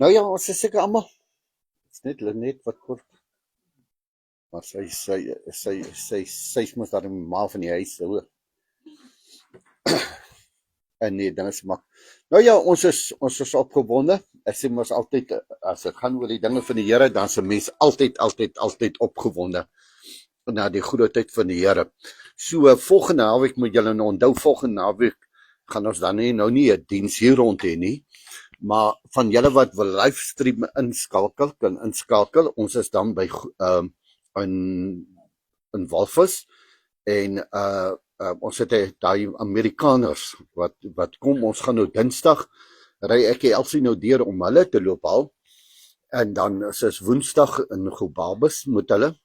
Nou ja, ons is seker almal. Dit is net Lenet wat kort. Maar sy mos daar die ma van die huis hoor. En nee, dinge is mak. Nou ja, ons is opgewonde. Ek sê mos altyd as dit gaan oor die dinge van die Here, dan is 'n mens altyd opgewonde na die goedheid van die Here. So volgende naweek moet julle nou onthou, volgende naweek gaan ons dan nie 'n diens hier rond hê nie. Maar van julle wat wil livestream inskakel, kan inskakel. Ons is dan by in Walvis en ons het daai Amerikaners wat kom. Ons gaan nou Dinsdag ry ek Elsie nou deur om hulle te loop haal. En dan is Woensdag in Gobabis met hulle.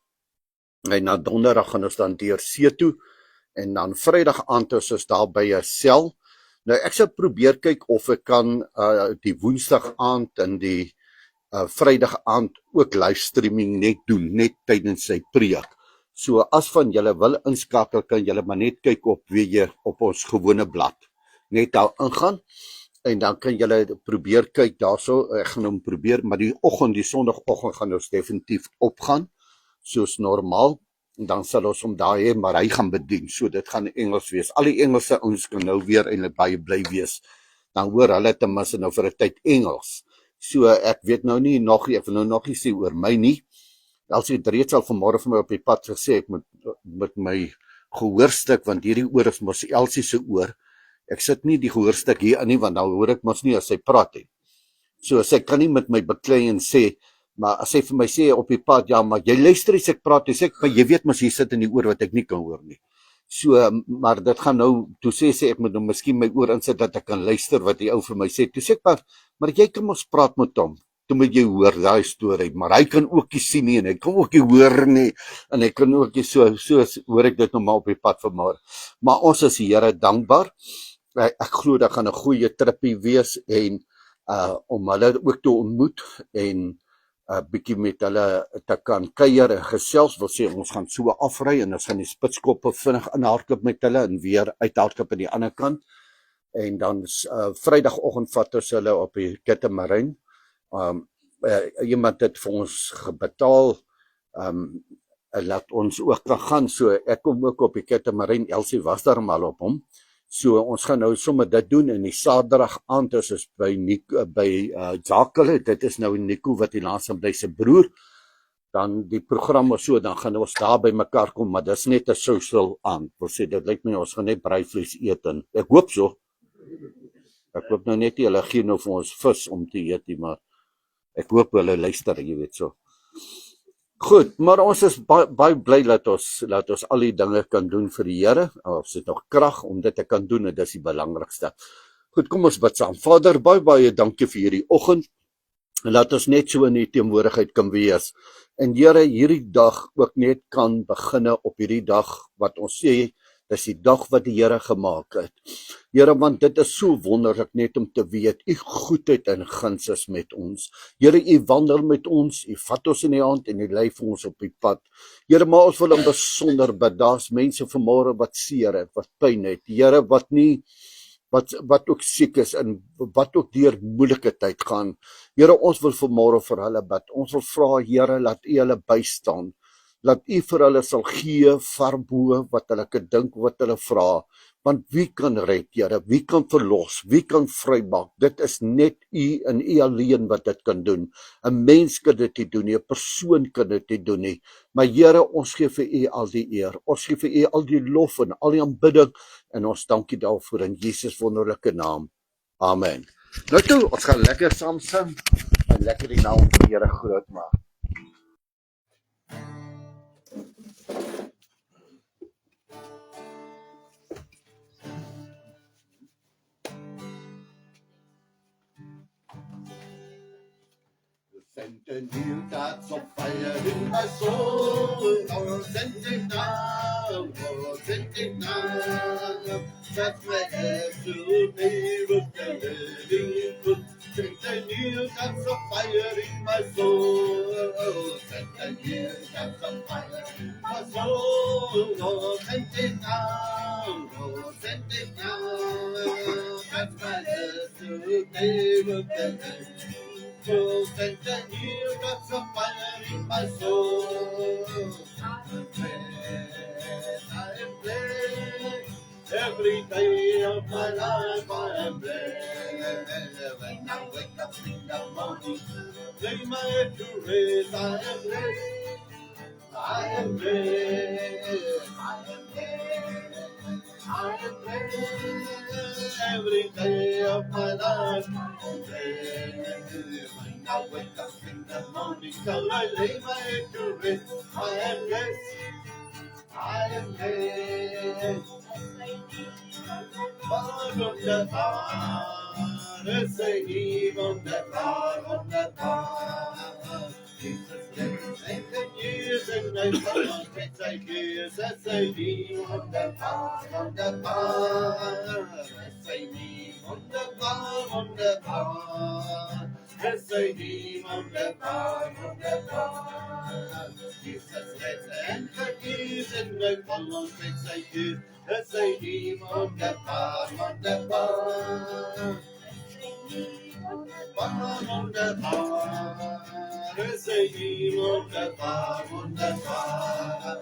En na Donderdag gaan ons dan deur see toe. En dan Vrydag aand is ons daar by 'n sel. Nou ek sal probeer kyk of ek kan die Woensdag aand en die Vrydag aand ook livestreaming net doen, net tydens sy preek. So as van julle wil inskakel, kan julle maar net kyk op ons gewone blad. Net daar ingaan en dan kan julle probeer kyk daarso. Ek gaan hom probeer, maar die Sondagoggend gaan ons definitief opgaan soos normaal. En dan sal ons hom daar hê, maar hy gaan bedien. So dit gaan Engels wees. Al die Engelse ouens kan nou weer eintlik baie bly wees. Dan hoor hulle ten minste nou vir 'n tyd Engels. So ek weet nou nie nog nie, ek wil nou nog nie sê oor my nie. Elsie het reeds al vanmôre vir my op die pad gesê ek moet met my gehoorstuk, want hierdie oor is mos Elsie se oor. Ek sit nie die gehoorstuk hier in nie, want dan hoor ek mos nie as sy praat nie. So sy kan nie met my beklei en sê, maar as sy vir my sê op die pad, ja, maar jy luister as ek praat, sê ek, maar jy weet mos hier sit in die oor wat ek nie kan hoor nie. So, maar dit gaan nou, toe sê ek moet nou miskien my oor insit dat ek kan luister wat die ou vir my sê. Toe sê ek, maar jy kan mos praat met hom. Toe moet jy hoor daai storie, maar hy kan ook nie sien nie en hy kan ook nie hoor nie en hy kan ook nie so hoor ek dit nou maar op die pad vanmôre. Maar ons is die Here dankbaar. Ek glo dat gaan 'n goeie trippie wees en om hulle ook te ontmoet en bietjie met hulle te kan kuier en gesels. Wil sê ons gaan so afry en ons gaan die spitskoppe vinnig inhardloop met hulle en weer uithardloop aan die ander kant. En dan Vrydagoggend vat ons hulle op die Kittemarine. Iemand het vir ons betaal laat ons ook kan gaan. So ek kom ook op die Kittemarine. Elsie was daar mal op hom. So ons gaan nou sommer dit doen en die Saterdag aand is ons by Jacques. Dit is nou Nico wat die laaste bly se broer. Dan die program is so, dan gaan ons daar by mekaar kom, maar dis net 'n social aand. Wil sê dit lyk my ons gaan net braaivleis eet en ek hoop so. Ek hoop nou net nie hulle gee nou vir ons vis om te eet nie, maar ek hoop hulle luister, jy weet so. Goed, maar ons is baie bly dat ons al die dinge kan doen vir die Here. Ons het nog krag om dit te kan doen en dis die belangrikste. Goed, kom ons bid saam. Vader, baie dankie vir hierdie oggend. Laat ons net so in die teenwoordigheid kan wees. En Here, hierdie dag ook net kan beginne op hierdie dag wat ons sê, dis die dag wat die Here gemaak het. Here, want dit is so wonderlik net om te weet, u goedheid en guns is met ons. Here, u wandel met ons, u vat ons in die hand en u lei vir ons op die pad. Here, maar ons wil in besonder bid, daar's mense vanmôre wat seer het, wat pyn het. Here, wat ook siek is en wat ook deur moeilike tyd gaan. Here, ons wil vanmôre vir hulle bid. Ons wil vra, Here, laat u hulle bystaan. Laat u vir hulle sal gee verbo wat hulle kan dink, wat hulle vra. Want wie kan red, Here? Wie kan verlos? Wie kan vrymaak? Dit is net u en u alleen wat dit kan doen. 'n Mens kan dit nie doen nie, 'n persoon kan dit nie doen nie. Maar Here, ons gee vir u al die eer. Ons gee vir u al die lof en al die aanbidding en ons dankie daarvoor in Jesus wonderlike naam. Amen. Nou toe, ons gaan lekker saam sing en lekker die naam van die Here groot maak. Sent a new touch of fire in my soul. Oh, send it down, oh, send it down. That's my absolute name of the living good. Sent a new touch of fire in my soul. Oh, sent a new touch of fire in my soul. Oh, send it down, oh, send it down. That's my absolute name of the living good. full, sent a new guts of fire in my soul. I am blessed. Every day of my life I am blessed. When I wake up in the morning, lay my head to rest, I am blessed. I am blessed. I am blessed. I am blessed. Every day of my life I am blessed. When I wake up in the morning, till I lay my head to rest, I am blessed. I am blessed. Wunderbar, say he wunderbar, wunderbar. Jesus lived 10 years and I found great ideas. Say he wunderbar, wunderbar. Say he wunderbar, wunderbar. Say he wunderbar, wunderbar. Jesus lived 10 years and I found great ideas. S.A.D. wunderbar, wunderbar. Wunderbar, S.A.D. wunderbar, wunderbar.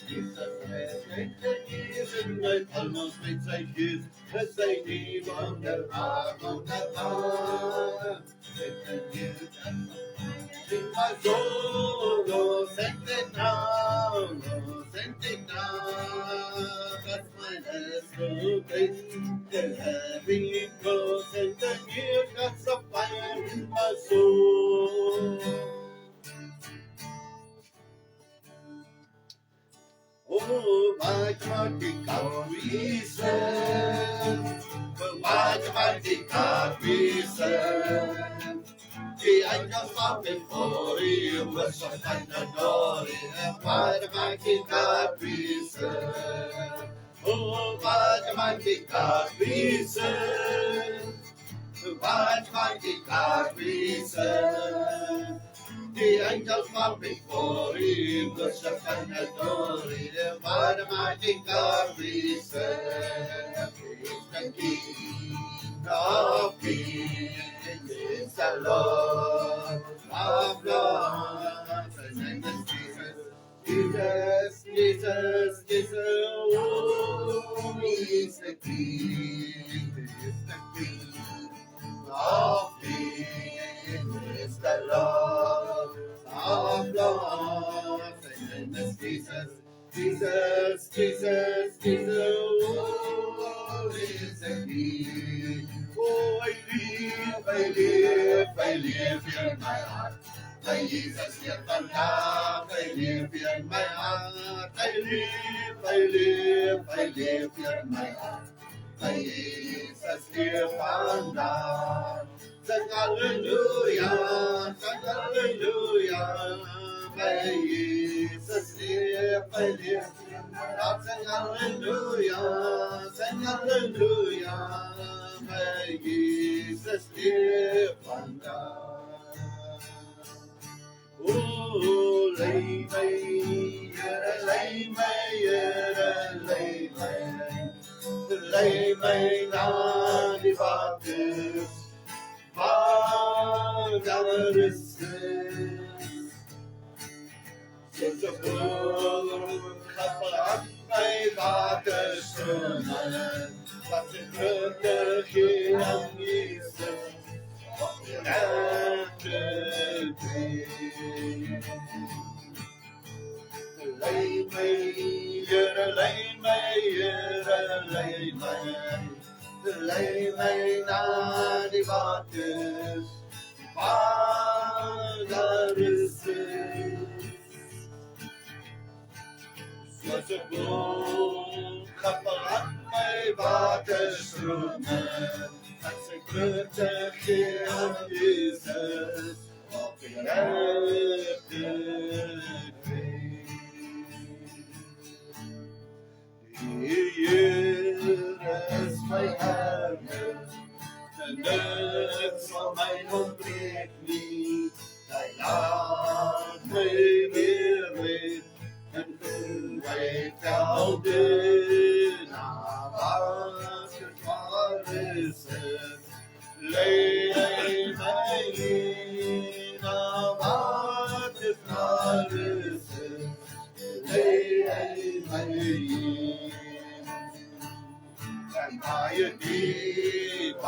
Jesus lived 10 years and I almost made 8 years. S.A.D. wunderbar, wunderbar. 10 years in my soul, oh, send it now, oh, send it now. That's my last grace. Having it close and the year got some fire in my soul. Oh, mighty God we serve. Mighty God we serve. The angels bow before him, worship and adore him. Mighty God we serve. Oh, mighty God we serve. Mighty God we serve. The angels bow before him, worship and adore him. Mighty God we serve. He's the King of kings, is the Lord of lords. His name is Jesus. Jesus, Jesus, Jesus, oh, he's the King, he's the King of kings, is the Lord of lords. His name is Jesus, Jesus, Jesus, Jesus, oh, he's the King. Oh, I live in my heart. By Jesus, yet from now, I live in my heart. I live in my heart. By Jesus, here from now. Sing hallelujah, sing hallelujah. By Jesus, live, I live in my heart. Sing hallelujah, sing hallelujah. By Jesus, live from now. Oh, lay me, now the Baptist, such a good couple of my Baptist, but in the kingdom is lay me now the Baptist, such a good couple of my Baptist, that's a good King Jesus, walking out the Yes, my hammer, the nerves on my complete me. Thy love may weary and way down in our basket lay my diep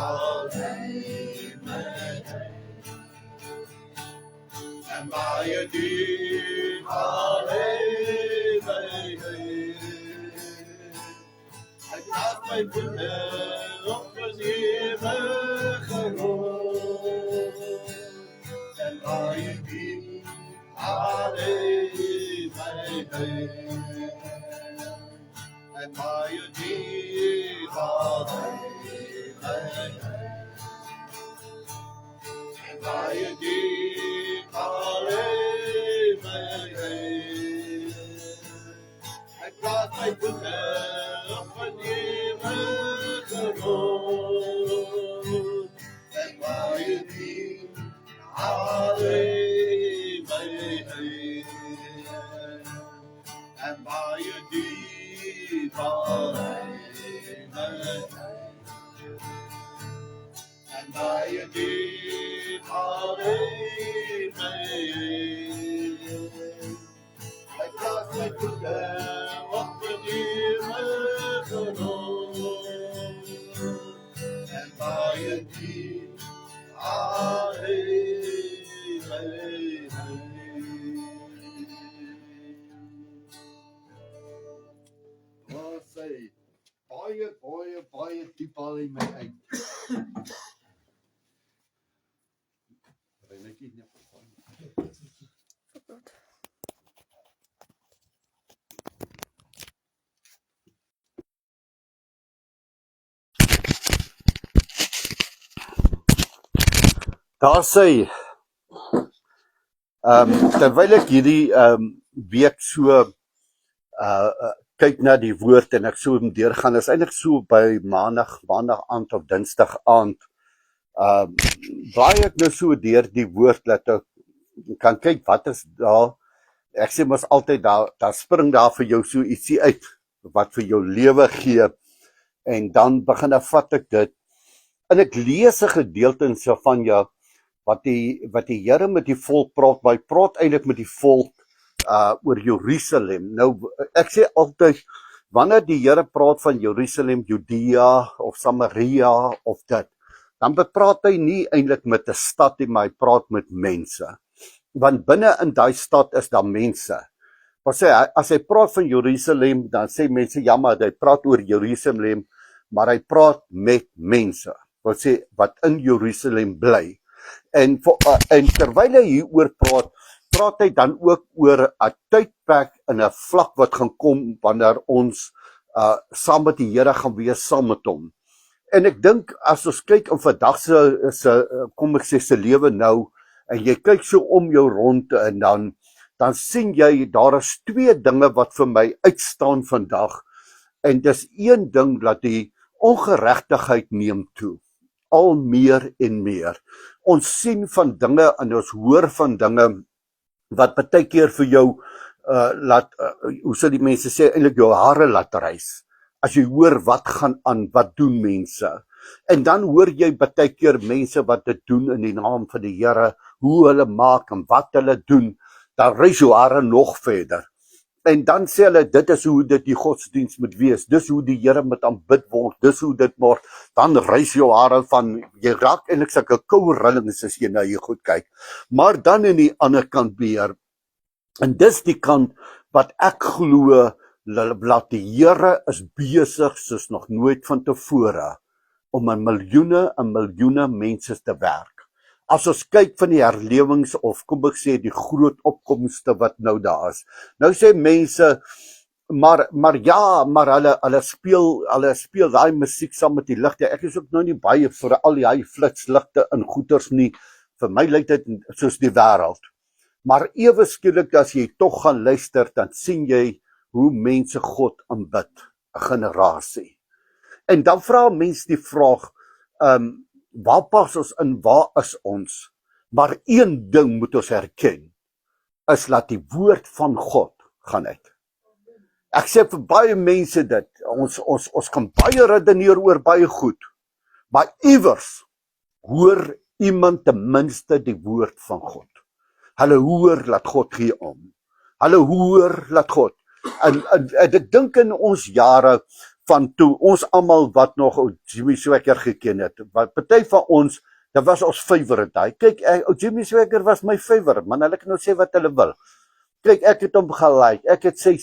en baie diep alleen Hy laat my voete op die ewige grond en baie diep alleen en baie diep alleen en baie diep alleen Hy laat my voete op die ewige grond en baie diep alleen en baie diep alleen en baie diep alleen Hy laat my voete op die ewige grond en baie diep Wat sê baie diep al in my uit. Renetjie nie gegaan. Daar sê terwyl ek hierdie week so kyk na die woord en ek so deurgaan, is eintlik so by maandag aand of dinsdag aand blaai ek nou so deur die woord dat ek kan kyk wat is daar. Ek sê mos altyd daar spring daar vir jou so ietsie uit wat vir jou lewe gee en dan begin ek vat ek dit en ek lees 'n gedeelte in Sefanja wat die Here met die volk praat, maar hy praat eintlik met die volk oor Jerusalem. Nou ek sê altyd wanneer die Here praat van Jerusalem, Judea of Samaria of dit, dan praat hy nie eintlik met 'n stad nie, maar hy praat met mense. Want binne in daai stad is daar mense. Maar sê as hy praat van Jerusalem, dan sê mense ja, maar hy praat oor Jerusalem, maar hy praat met mense. Wat sê wat in Jerusalem bly. En terwyl hy hieroor praat hy dan ook oor 'n tydperk in 'n vlak wat gaan kom wanneer ons saam met die Here gaan wees saam met hom. En ek dink as ons kyk in vandag se kom ek sê se lewe nou en jy kyk so om jou rond en dan sien jy daar is twee dinge wat vir my uitstaan vandag en dis een ding dat die ongeregtigheid neem toe. Al meer en meer. Ons sien van dinge en ons hoor van dinge wat baie keer vir jou laat, hoe sal die mense sê, eintlik jou hare laat rys. As jy hoor wat gaan aan, wat doen mense. En dan hoor jy baie keer mense wat dit doen in die naam van die Here, hoe hulle maak en wat hulle doen, dan rys jou hare nog verder. En dan sê hulle, dit is hoe dit die godsdienst moet wees, dis hoe die Here moet aanbid word, dis hoe dit word, dan rys jou hare van, jy raak eintlik sulke koue rillings as jy na jy goed kyk. Maar dan in die ander kant weer, en dis die kant wat ek glo, dat die Here is besig soos nog nooit van tevore, om 'n miljoene mense te werk. As ons kyk van die herlewings of kom ek sê die groot opkomste wat nou daar is. Nou sê mense, maar hulle speel daai musiek saam met die ligte. Ek is ook nou nie baie vir al die flitsligte in goeters nie. Vir my lyk dit soos die wêreld. Maar ewe skielik as jy tog gaan luister, dan sien jy hoe mense God aanbid, 'n generasie. En dan vra mense die vraag, waar pas ons in, waar is ons? Maar een ding moet ons herken, is dat die woord van God gaan uit. Ek sê vir baie mense dit, ons kan baie redeneer oor baie goed, maar iewers hoor iemand ten minste die woord van God. Hulle hoor laat God gee om. Hulle hoor laat God. En ek dink in ons jare van toe ons almal wat nog Jimmy Swaggart geken het. Wat party van ons, dit was ons favorite. Hy kyk, Jimmy Swaggart was my favorite, man. Hulle kan nou sê wat hulle wil. Kyk, ek het hom gelike. Ek het sy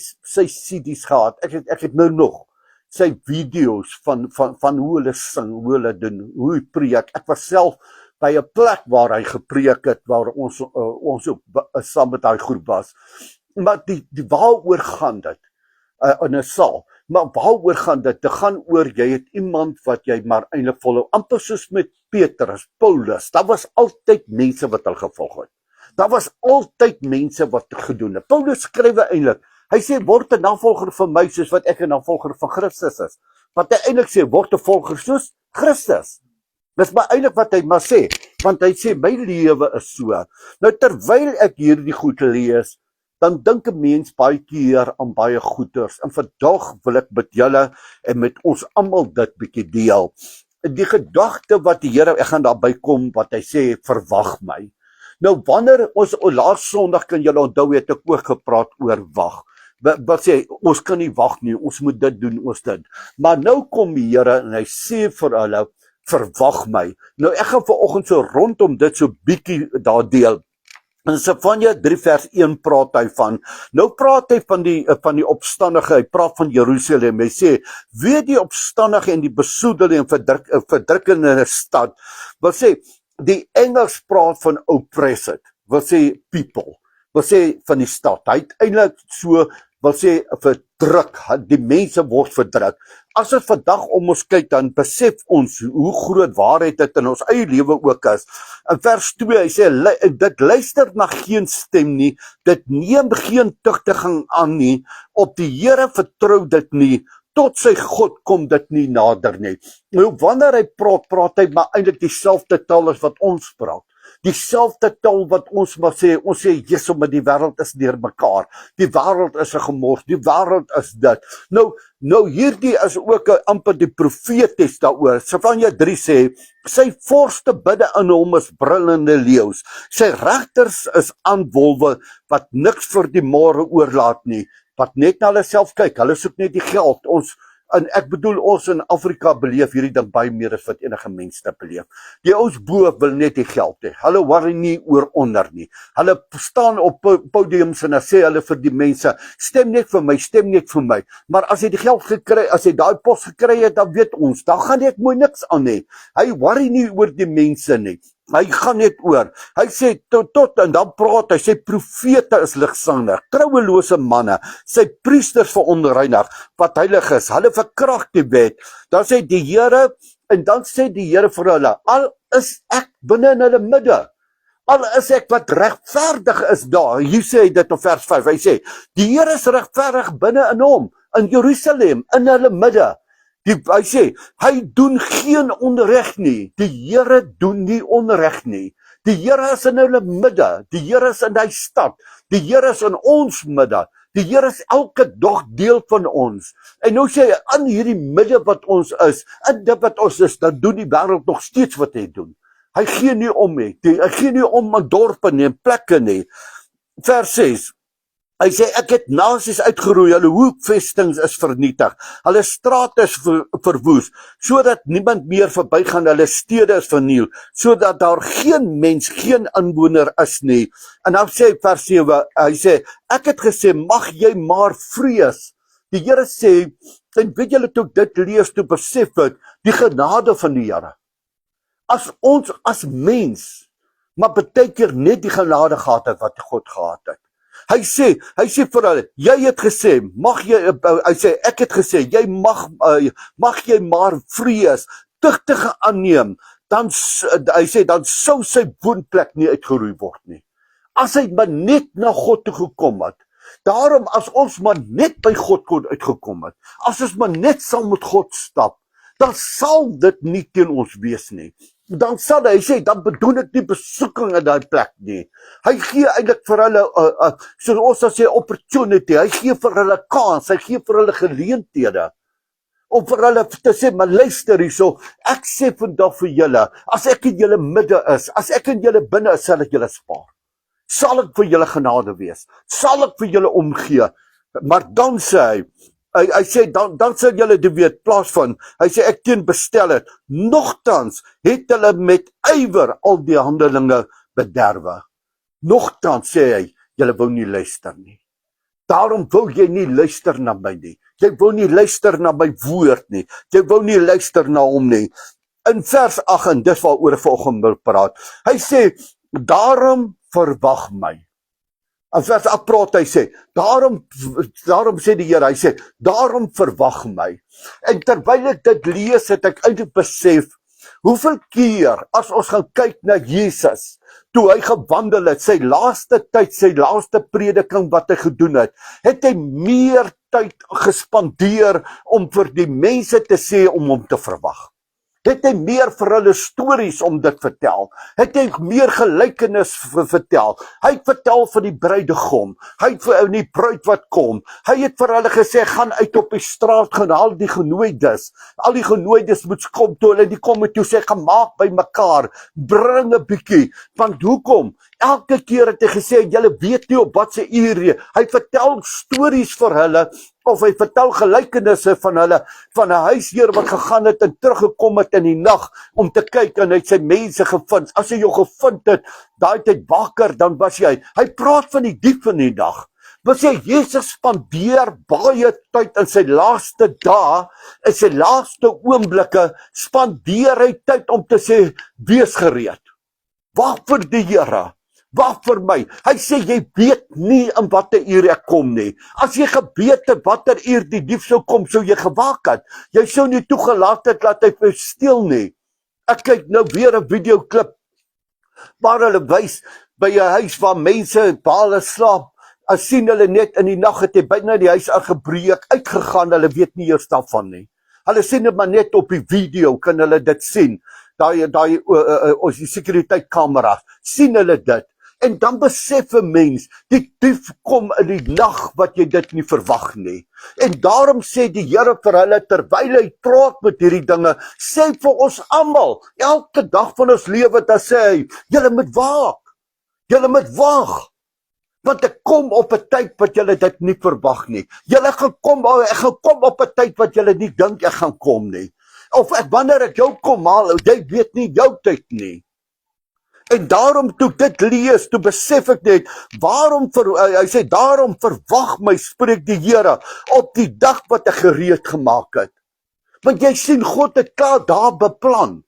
CD's gehad. Ek het nou nog sy video's van hoe hulle sing, hoe hulle doen, hoe hy preek. Ek was self by 'n plek waar hy gepreek het, waar ons ook saam met daai groep was. Maar die waaroor gaan dit in 'n saal? Maar waaroor gaan dit? Dit gaan oor jy het iemand wat jy maar eintlik volg. Amper soos met Petrus, Paulus. Daar was altyd mense wat hulle gevolg het. Daar was altyd mense wat gedoen het. Paulus skryf eintlik. Hy sê word 'n navolger van my soos wat ek 'n navolger van Christus is. Wat hy eintlik sê word 'n volger soos Christus. Dis maar eintlik wat hy maar sê, want hy sê my lewe is so. Nou terwyl ek hierdie goed lees, dan dink 'n mens baie keer aan baie goeters. En vandag wil ek met julle en met ons almal dit bietjie deel. Die gedagte wat die Here, ek gaan daarby kom wat hy sê, verwag my. Nou wanneer ons laas Sondag kan julle onthou het ek ook gepraat oor wag. Wat sê ons kan nie wag nie, ons moet dit doen, ons dit. Maar nou kom die Here en hy sê vir hulle verwag my. Nou ek gaan vanoggend so rondom dit so bietjie daar deel. In Sefanja 3 vers 1 praat hy van, nou praat hy van die opstandige, hy praat van Jerusalem, hy sê, weet die opstandige en die besoedelde en verdrukkende stad, wil sê, die Engels praat van oppressed, wil sê people, wil sê van die stad, hy het eintlik so, wil sê verdruk, die mense word verdruk. As ons vandag om ons kyk, dan besef ons hoe groot waarheid dit in ons eie lewe ook is. In vers 2, hy sê, dit luister na geen stem nie, dit neem geen tugtiging aan nie, op die Here vertrou dit nie, tot sy God kom dit nie nader nie. Nou wanneer hy praat hy maar eintlik dieselfde taal as wat ons praat. Dieselfde taal wat ons maar sê, ons sê, Jesus, maar die wêreld is deurmekaar, die wêreld is 'n gemors, die wêreld is dit. Nou hierdie is ook amper die profeties daaroor. Sefanja 3 sê, sy vorste bidde in hom is brullende leeu's, sy regters is aan wolwe, wat niks vir die môre oorlaat nie, wat net na hulle self kyk, hulle soek net die geld. En ek bedoel ons in Afrika beleef hierdie ding baie meer as wat enige mens dit beleef. Die ouens bo wil net die geld hê. Hulle worry nie oor onder nie. Hulle staan op podiums en sê hulle vir die mense, stem net vir my, stem net vir my. Maar as hy die geld gekry, as hy daai pos gekry het, dan weet ons, dan gaan dit mooi niks aan hê. Hy worry nie oor die mense nie. Hy gaan net oor. Hy sê tot en dan praat hy, sy profete is ligsander, trouelose manne, sy priesters veronreinig, wat heilig is, hulle verkrag die wet. Dan sê die Here, en dan sê die Here vir hulle, al is ek binne in hulle midde, al is ek wat regverdig is daar. Hier sê hy dit op vers 5, hy sê, die Here is regverdig binne in hom, in Jerusalem, in hulle midde. Hy sê, hy doen geen onreg nie. Die Here doen nie onreg nie. Die Here is in hulle midde. Die Here is in die stad. Die Here is in ons midde. Die Here is elke dag deel van ons. En nou sê hy, in hierdie midde wat ons is, in dit wat ons is, dan doen die wêreld nog steeds wat hy doen. Hy gee nie om nie. Hy gee nie om aan dorpe nie, en plekke nie. Vers 6. Hy sê, ek het nasies uitgeroei, hulle hoekvestings is vernietig, hulle strate is verwoes, sodat niemand meer verbygaan, hulle stede is verniel, sodat daar geen mens, geen inwoner is nie. En dan sê vers 7, hy sê, ek het gesê, mag jy maar vrees. Die Here sê, en weet julle toe ek dit lees, toe besef ek, die genade van die Here. As ons as mens, maar baie keer net die genade gehad het wat God gehad het. Hy sê vir hulle, jy het gesê, hy sê, ek het gesê, jy mag jy maar vrees, tugtige aanneem, dan, hy sê, dan sou sy woonplek nie uitgeroei word nie. As hy maar net na God toe gekom het, daarom as ons maar net by God kon uitgekom het, as ons maar net saam met God stap, dan sal dit nie teen ons wees nie. Dan sal hy sê, dan bedoel ek nie besoeking in die plek nie. Hy gee eintlik vir hulle, soos ons sal sê, opportunity, hy gee vir hulle kans, hy gee vir hulle geleenthede, om vir hulle te sê, maar luister hierso, ek sê vandag vir julle, as ek in julle midde is, as ek in julle binne is, sal ek julle spaar. Sal ek vir julle genade wees, sal ek vir julle omgee, maar dan sê hy, Hy sê, dan sal julle dit weet, plaas van, hy sê, ek teen bestel het, nogtans het hulle met ywer al die handelinge bederwe. Nogtans sê hy, julle wou nie luister nie. Daarom wou jy nie luister na my nie. Jy wou nie luister na my woord nie. Jy wou nie luister na hom nie. In vers 8, en dis waaroor ek vanoggend wil praat. Hy sê, daarom verwag my. In vers 8 praat hy sê, daarom sê die Here, hy sê, daarom verwag my. En terwyl ek dit lees, het ek eintlik besef, hoeveel keer, as ons gaan kyk na Jesus, toe hy gewandel het, sy laaste tyd, sy laaste prediking wat hy gedoen het hy meer tyd gespandeer om vir die mense te sê om hom te verwag. Het hy meer vir hulle stories om dit vertel. Het hy meer gelykenis vertel. Hy het vertel van die bruidegom. Hy het vir die bruid wat kom. Hy het vir hulle gesê, gaan uit op die straat, gaan haal die genooides. Al die genooides moet kom toe hulle die kom en toe sê, gaan maak by mekaar, bring 'n bietjie. Want hoekom? Elke keer het hy gesê, julle weet nie op wat se uur nie. Hy vertel stories vir hulle, of hy vertel gelykenisse van hulle, van 'n huisheer wat gegaan het en teruggekom het in die nag om te kyk en hy het sy mense gevind. As hy jou gevind het, daai tyd wakker, dan was hy. Hy praat van die diep in die dag. Wat sê Jesus spandeer baie tyd in sy laaste dae, in sy laaste oomblikke, spandeer hy tyd om te sê, wees gereed. Wag vir die Here. Wag vir my. Hy sê, jy weet nie in watter uur ek kom nie. As jy geweet het watter uur die dief sou kom, sou jy gewaak het. Jy sou nie toegelaat het dat hy vir steel nie. Ek kyk nou weer 'n videoklip waar hulle wys by 'n huis waar mense hulle slaap. As sien hulle net in die nag het hy byna die huis aangebreek, uitgegaan, hulle weet nie eers daarvan nie. Hulle sien dit maar net op die video, kan hulle dit sien. Daai ons die sekuriteitkameras, sien hulle dit. En dan besef 'n mens, die dief kom in die nag wat jy dit nie verwag nie. En daarom sê die Here vir hulle, terwyl hy praat met hierdie dinge, sê vir ons almal, elke dag van ons lewe, dan sê hy, julle moet waak, julle moet wag, want ek kom op 'n tyd wat julle dit nie verwag nie. Julle gaan kom op 'n tyd wat julle nie dink ek gaan kom nie. Of wanneer ek jou kom haal, jy weet nie jou tyd nie. En daarom toe dit lees, toe besef ek net, hy sê, daarom verwag my, spreek die Here, op die dag wat ek gereed gemaak het. Want jy sien, God het klaar daar beplan.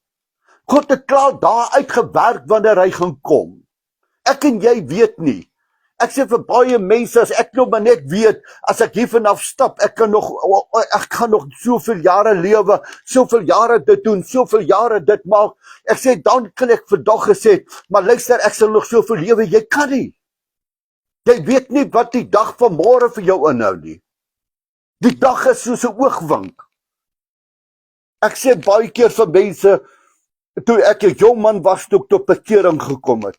God het klaar daar uitgewerk wanneer hy gaan kom. Ek en jy weet nie. Ek sê vir baie mense, as ek nou maar net weet, as ek hier vanaf stap, ek gaan nog soveel jare lewe, soveel jare dit doen, soveel jare dit maak. Ek sê, dan kan ek vandag gesê, maar luister, ek sal nog soveel lewe, jy kan nie. Jy weet nie wat die dag van môre vir jou inhou nie. Die dag is soos 'n oogwink. Ek sê baie keer vir mense, toe ek 'n jong man was, toe ek tot bekering gekom het,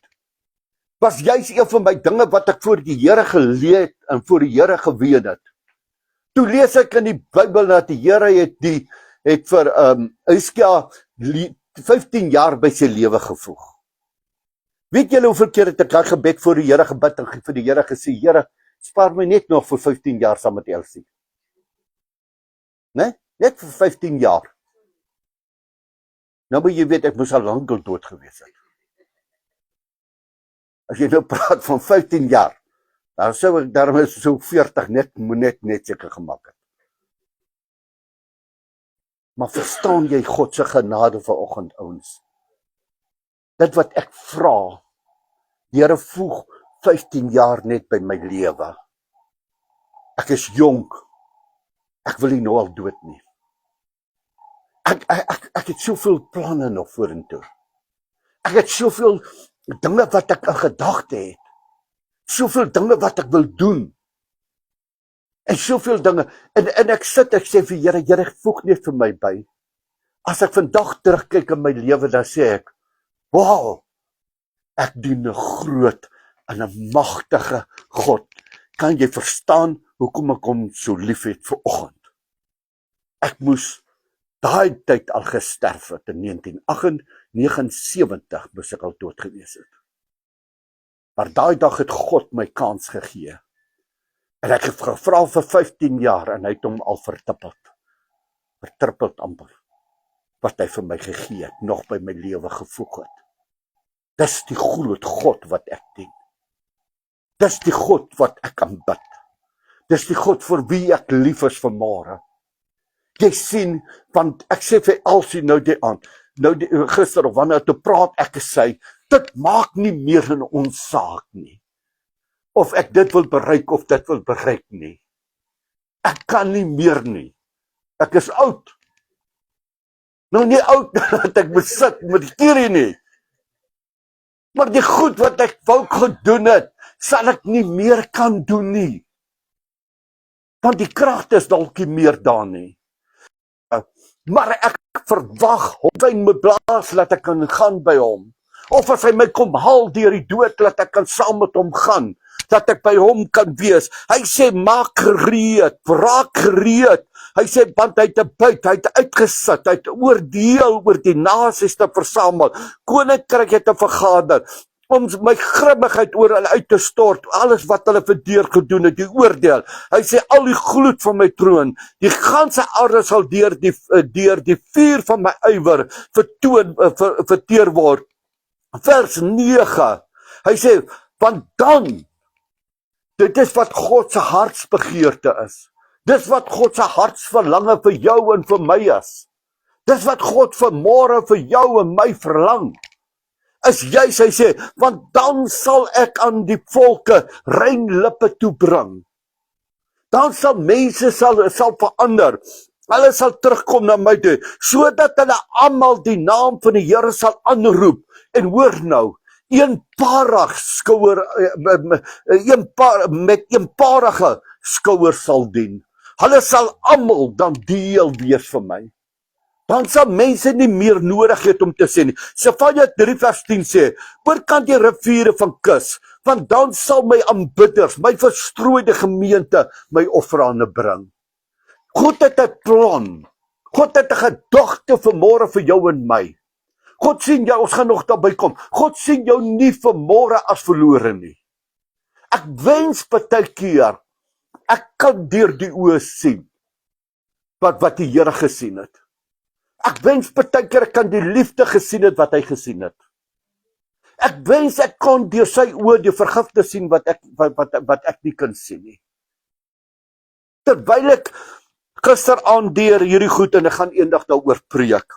was juist een van my dinge wat ek voor die Here geleed en voor die Here geween het. Toe lees ek in die Bybel dat die Here het vir Hiskia 15 jaar by sy lewe gevoeg. Weet julle hoeveel keer het ek daai gebed voor die Here gebid en vir die Here gesê, Here, spaar my net nog vir 15 jaar saam met Elsie. Né? Net vir 15 jaar. Nou moet jy weet, ek moes al lank dood gewees het. As jy nou praat van 15 jaar, dan sou ek daarmee so 40 net seker gemaak het. Maar verstaan jy God se genade vanoggend, ouens? Dit wat ek vra, die Here voeg 15 jaar net by my lewe. Ek is jonk. Ek wil nie nou al dood nie. Ek het soveel planne nog vorentoe. Ek het soveel dinge wat ek in gedagte het. Soveel dinge wat ek wil doen. En soveel dinge. En ek sê vir Here, voeg net vir my by. As ek vandag terugkyk in my lewe, dan sê ek, wow, ek dien 'n groot en 'n magtige God. Kan jy verstaan hoekom ek hom so lief het vanoggend? Ek moes daai tyd al gesterf het in 1979 moes ek al dood gewees het. Maar daai dag het God my kans gegee. En ek het gevra vir 15 jaar en hy het hom al vertrippeld amper, wat hy vir my gegee het, nog by my lewe gevoeg het. Dis die groot God wat ek dien. Dis die God wat ek aanbid. Dis die God vir wie ek lief is vanmôre. Jy sien, want ek sê vir Elsie nou die aand, gister of wanneer toe praat ek gesê, dit maak nie meer in ons saak nie. Of ek dit wil bereik of dit wil bereik nie. Ek kan nie meer nie. Ek is oud. Nou nie oud dat ek besit met die kerie nie. Maar die goed wat ek wou gedoen het, sal ek nie meer kan doen nie. Want die krag is dalk nie meer daar nie. Maar ek verwag hom in my blaas dat ek kan gaan by hom. Of as hy my kom haal deur die dood, dat ek kan saam met hom gaan. Dat ek by hom kan wees. Hy sê, maak gereed, raak gereed. Hy sê, want hy het 'n buit, hy het uitgesit, hy het oordeel oor die nasies te versamel. Koninkryk het te vergader, om my grimmigheid oor hulle uit te stort, alles wat hulle verkeerd gedoen het, die oordeel. Hy sê, al die gloed van my troon, die ganse aarde sal deur die vuur van my ywer verteer word. Vers 9, hy sê, want dan, dit is wat God se hartsbegeerte is. Dis wat God se hartsverlange vir jou en vir my is. Dis wat God vanmôre vir jou en my verlang. Is juis, hy sê, want dan sal ek aan die volke rein lippe toebring. Dan sal mense sal verander. Hulle sal terugkom na my toe, sodat hulle almal die naam van die Here sal aanroep. En hoor nou, met eenparige skouer sal dien. Hulle sal almal dan deel wees vir my. Dan sal mense nie meer nodig hê om te sê nie. Sefanja 3 vers 10 sê, oorkant die riviere van kus, want dan sal my aanbidders, my verstrooide gemeente, my offerande bring. God het 'n plan. God het 'n gedagte vanmôre vir jou en my. God sien jou, ons gaan nog daarby kom. God sien jou nie vanmôre as verlore nie. Ek wens partykeer ek kan deur die oë sien wat die Here gesien het. Ek wens partykeer ek kan die liefde gesien het wat hy gesien het. Ek wens ek kon deur sy oë die vergifnis sien wat ek nie kan sien nie. Terwyl ek gisteraand deur hierdie goed en ek gaan eendag daaroor preek,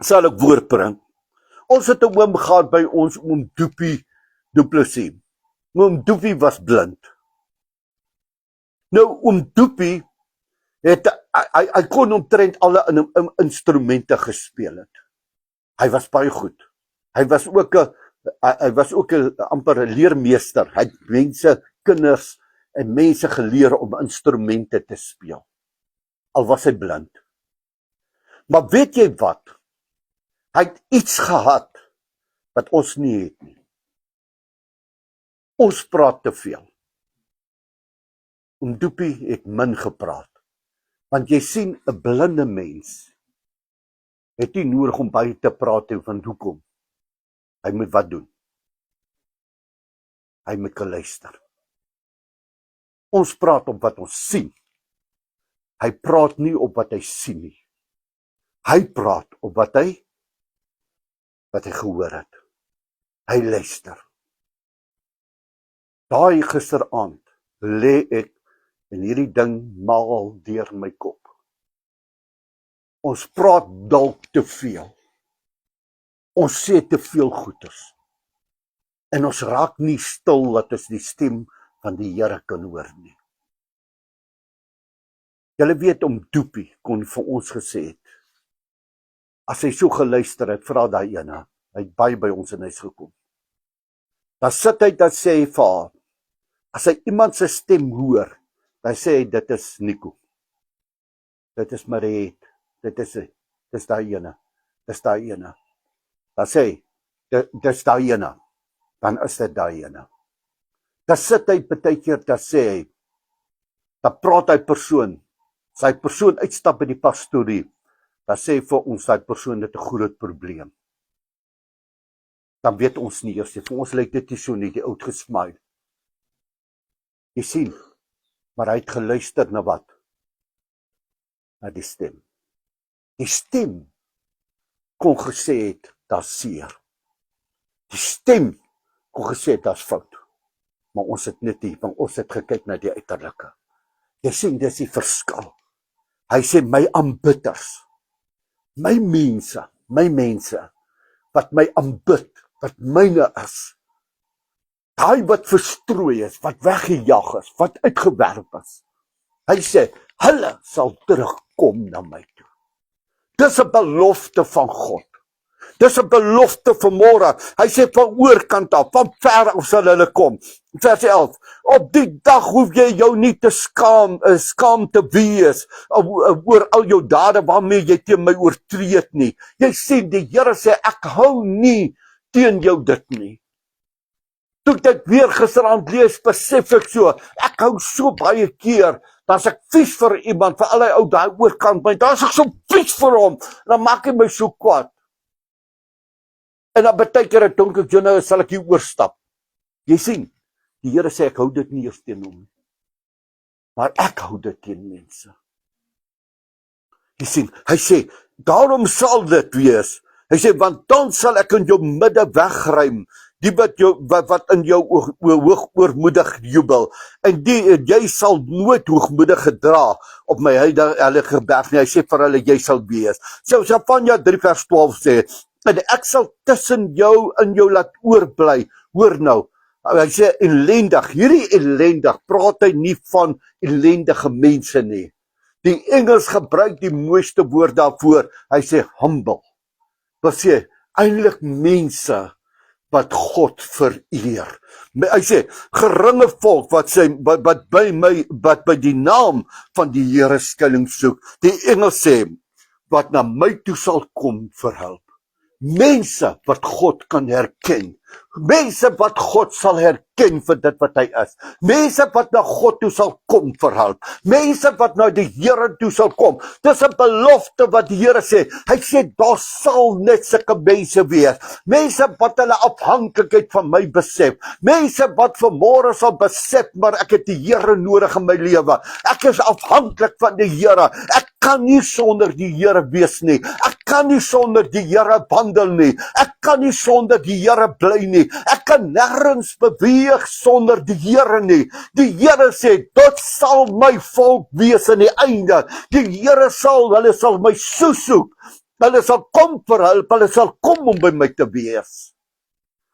sal ek woord bring. Ons het 'n oom gehad by ons, oom Doopie Du Plessis. Oom Doopie was blind. Nou, oom Doopie hy kon omtrent alle instrumente gespeel het. Hy was baie goed. Hy was ook 'n amper 'n leermeester. Hy het mense, kinders en mense geleer om instrumente te speel. Al was hy blind. Maar weet jy wat? Hy het iets gehad wat ons nie het nie. Ons praat te veel. Oom Doopie het min gepraat. Want jy sien, 'n blinde mens het nie nodig om baie te praat van hoekom. Hy moet wat doen? Hy moet luister. Ons praat op wat ons sien. Hy praat nie op wat hy sien nie. Hy praat op wat hy gehoor het. Hy luister. Daai gisteraand lê ek en hierdie ding maal deur my kop. Ons praat dalk te veel. Ons sê te veel goeders. En ons raak nie stil dat ons die stem van die Here kan hoor nie. Julle weet, oom Doopie kon vir ons gesê het, as hy so geluister het, vra daai ene, hy het baie by ons in huis gekom. Dan sit hy, dan sê hy vir haar, as hy iemand se stem hoor, dan sê hy, dit is Nico. Dit is Mariet. Dis daai ene. Dis daai ene. Dan sê hy, dis daai ene. Dan is dit daai ene. Dan sit hy partykeer, dan sê hy, dan praat hy persoon, sy persoon uitstap by die pastorie, dan sê hy vir ons, daai persoon het 'n groot probleem. Dan weet ons nie eers, vir ons lyk dit nie so nie, die oud gesmaai. Jy sien, maar hy het geluister na wat? Na die stem. Die stem kon gesê het, daar's seer. Die stem kon gesê het, daar's fout. Maar ons het net nie, want ons het gekyk na die uiterlike. Jy sien, dis die verskil. Hy sê, my aanbidders, my mense, wat my aanbid, wat myne is, daai wat verstrooi is, wat weggejaag is, wat uitgewerp is. Hy sê, hulle sal terugkom na my toe. Dis 'n belofte van God. Dis 'n belofte vanmôre. Hy sê van oorkant af, van ver af sal hulle kom. Vers 11. Op die dag hoef jy jou nie te skaam te wees oor al jou dade waarmee jy teen my oortree het nie. Jy sien, die Here sê, ek hou nie teen jou dit nie. Toe ek weer gisterand lees, besef ek so, ek hou so baie keer, dan as ek vies vir iemand, vir al die ou daai oorkant my, dan is ek so vies vir hom, en dan maak hy my so kwaad. En dan baie keer dink ek, nou sal ek hier oorstap. Jy sien, die Here sê, ek hou dit nie eers teen hom, maar ek hou dit teen mense. Jy sien, hy sê, daarom sal dit wees. Hy sê, want dan sal ek in jou midde wegruim, die wat in jou hoog oormoedig jubel, en jy sal nooit hoogmoedig gedra op my heilige berg nie. Hy sê vir hulle, jy sal wees. So Sefanja 3 vers 12 sê, en ek sal tussen jou in jou laat oorbly. Hoor nou, hy sê ellendig, hierdie ellendig, praat hy nie van ellendige mense nie. Die Engels gebruik die mooiste woord daarvoor, hy sê humble. Wat sê, eintlik mense wat God vereer. Hy sê, geringe volk wat by die naam van die Here skuiling soek. Die Engel sê, wat na my toe sal kom vir hulp. Mense wat God kan herken. Mense wat God sal herken vir dit wat hy is. Mense wat na God toe sal kom vir hulp. Mense wat na die Here toe sal kom. Dis 'n belofte wat die Here sê. Hy sê, daar sal net sulke mense wees. Mense wat hulle afhanklikheid van my besef. Mense wat vanmôre sal besef, maar ek het die Here nodig in my lewe. Ek is afhanklik van die Here. Ek kan nie sonder die Here wees nie. Ek kan nie sonder die Here wandel nie. Ek kan nie sonder die Here bly nie. Ek kan nêrens beweeg sonder die Here nie. Die Here sê, dit sal my volk wees in die einde. Die Here hulle sal my soek. Hulle sal kom vir hulp, hulle sal kom om by my te wees.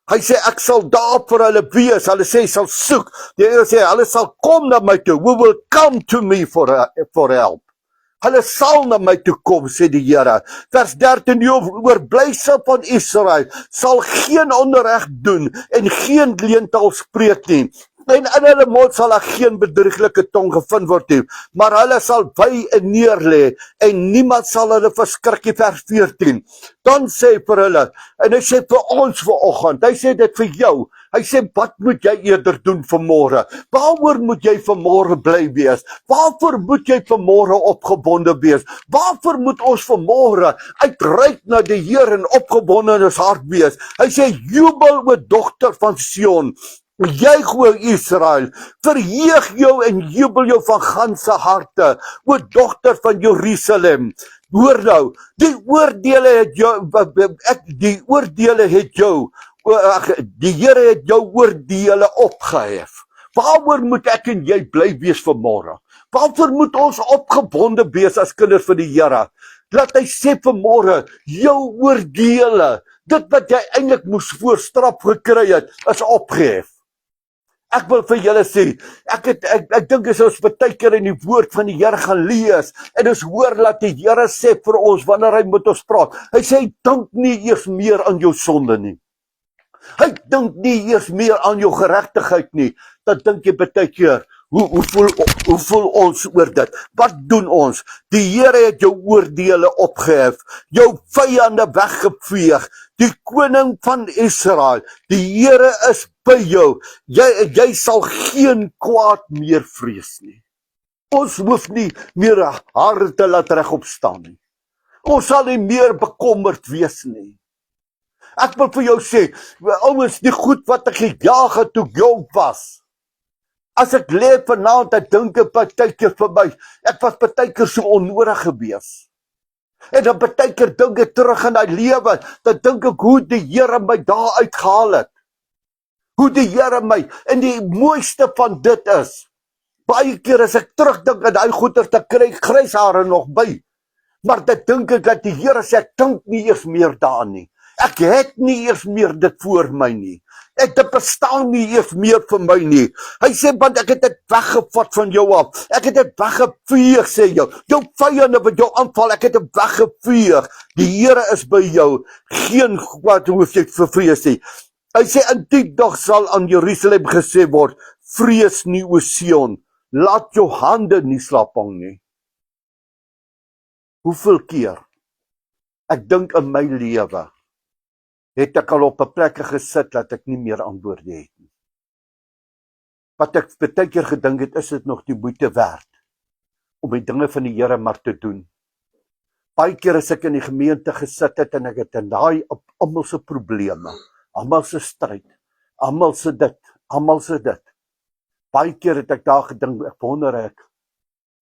Hy sê, ek sal daar vir hulle wees. Hulle sê, sal soek. Die Here sê, hulle sal kom na my toe. We will come to me for help. Hulle sal na my toe kom, sê die Here. Vers 13, die oorblysel van Israel sal geen onreg doen en geen leentaal spreek nie. En in hulle mond sal daar geen bedrieglike tong gevind word nie, maar hulle sal wy en neer lê en niemand sal hulle verskrik nie. Vers 14. Dan sê vir hulle, en hy sê vir ons vanoggend, hy sê dit vir jou. Hy sê, wat moet jy eerder doen vanmôre? Waaroor moet jy vanmôre bly wees? Waarvoor moet jy vanmôre opgebonde wees? Waarvoor moet ons vanmôre uitreik na die Here en opgebonde in ons hart wees? Hy sê, jubel o dogter van Sion. Juig o Israel, verheug jou en jubel jou van ganse harte, o dogter van Jerusalem. Hoor nou, die oordeele het jou, die Here het jou oordeele opgehef. Waaroor moet ek en jy bly wees vanmôre? Waarvoor moet ons opgebonde wees as kinders van die Here? Laat hy sê vanmôre, jou oordeele, dit wat jy eintlik moes voor straf gekry het, is opgehef. Ek wil vir julle sê, ek dink as ons baie keer in die woord van die Here gaan lees, en ons hoor dat die Here sê vir ons, wanneer hy met ons praat, hy sê, dink nie eers meer aan jou sonde nie. Hy dink nie eers meer aan jou geregtigheid nie. Dan dink jy baie keer, hoe voel ons oor dit? Wat doen ons? Die Here het jou oordeele opgehef, jou vyande weggeveeg, die koning van Israel, die Here is by jou, jy sal geen kwaad meer vrees nie. Ons hoef nie meer harte laat regop staan nie. Ons sal nie meer bekommerd wees nie. Ek wil vir jou sê, ouens, die goed wat ek gejaag het toe ek jong was, As ek lê vanaand, ek dink 'n partykeer vir my, ek was partykeer so onnodig gewees. En dan partykeer dink ek terug in die lewe, dan dink ek hoe die Here my daar uitgehaal het. Hoe die Here my, en die mooiste van dit is, baie keer as ek terugdink aan die goeie, dan kry ek gryshare nog by. Maar dit dink ek dat die Here sê, ek dink nie eers meer daaraan nie. Ek het nie eers meer dit voor my nie. Dit bestaan nie eers meer vir my nie. Hy sê, want ek het dit weggevat van jou af. Ek het dit weggeveeg, sê jou. Jou vyande wat jou aanval, ek het dit weggeveeg. Die Here is by jou. Geen kwaad hoef jy te vrees nie. Hy sê, in die dag sal aan Jerusalem gesê word, vrees nie, o Sion, laat jou hande nie slap hang nie. Hoeveel keer, ek dink in my lewe, het ek al op 'n plek gesit dat ek nie meer antwoorde het nie. Wat ek baie keer gedink het, is dit nog die moeite werd om die dinge van die Here maar te doen. Baie keer as ek in die gemeente gesit het en ek het in daai op almal se probleme, almal se stryd, almal se dit, almal se dit. Baie keer het ek daar gedink, ek wonder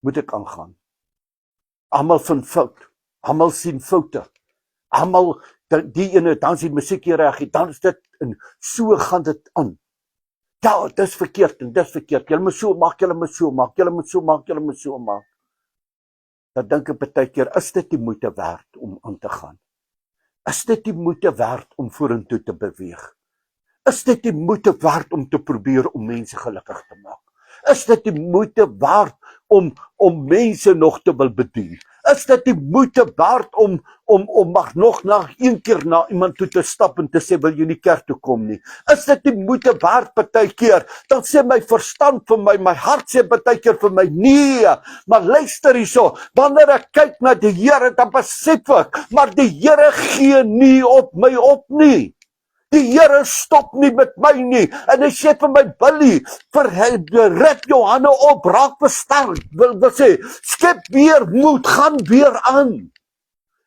moet ek aangaan? Almal vind fout, almal sien foute, almal, die ene, dan sien musiek hier reg, dan is dit, en so gaan dit aan. Ja, dis verkeerd, en dis verkeerd, julle moet so maak, julle moet so maak, julle moet so maak, julle moet so maak. Dan dink ek baie keer, is dit die moeite werd om aan te gaan? Is dit die moeite werd om vorentoe te beweeg? Is dit die moeite werd om te probeer om mense gelukkig te maak? Is dit die moeite werd om mense nog te wil bedien? Is dit die moeite werd om mag nog een keer na iemand toe te stap en te sê, wil jy nie kerk toe kom nie? Is dit die moeite werd baie keer? Dan sê my verstand vir my hart sê baie keer vir my, nee, maar luister hierso, wanneer ek kyk na die Here, dan besef ek, maar die Here gee nie op my op nie. Die Here stop nie met my nie, en hy sê vir my, Billy, rek jou hande op, raak versterk, wil sê, skep weer moed, gaan weer aan.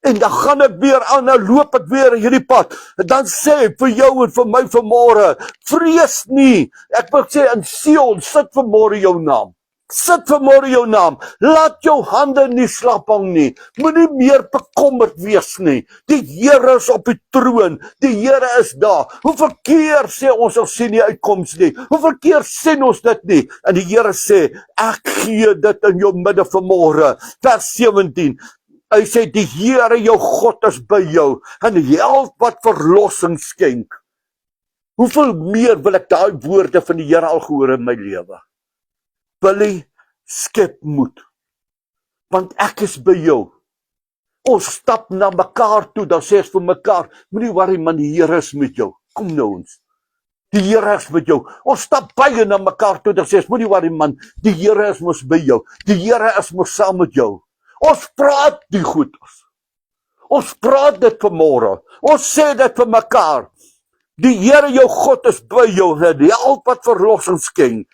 En dan gaan ek weer aan, en loop ek weer hierdie pad, en dan sê vir jou en vir my vanmôre, vrees nie, ek wil sê, in Sion, sit vanmôre jou naam. Sit vanmôre jou naam, laat jou hande nie slap hang nie, moenie meer bekommerd wees nie, die Here is op die troon, die Here is daar. Hoeveel keer sê ons sien nie uitkoms nie, hoeveel keer sien ons dit nie, en die Here sê, ek gee dit in jou midde vanmôre, vers 17, hy sê, die Here jou God is by jou, en help wat verlossing skenk. Hoeveel meer wil ek daai woorde van die Here al gehoor in my lewe? Billy, skep moed, want ek is by jou. Ons stap na mekaar toe, dan sê ons vir mekaar, moenie worry man, die Here is met jou. Kom nou ons. Die Here is met jou. Ons stap baie na mekaar toe, dan sê ons, moenie worry man, die Here is mos by jou. Die Here is mos saam met jou. Ons praat die goed. Ons praat dit vanmôre. Ons sê dit vir mekaar. Die Here jou God is by jou, die help wat verlossing skenk.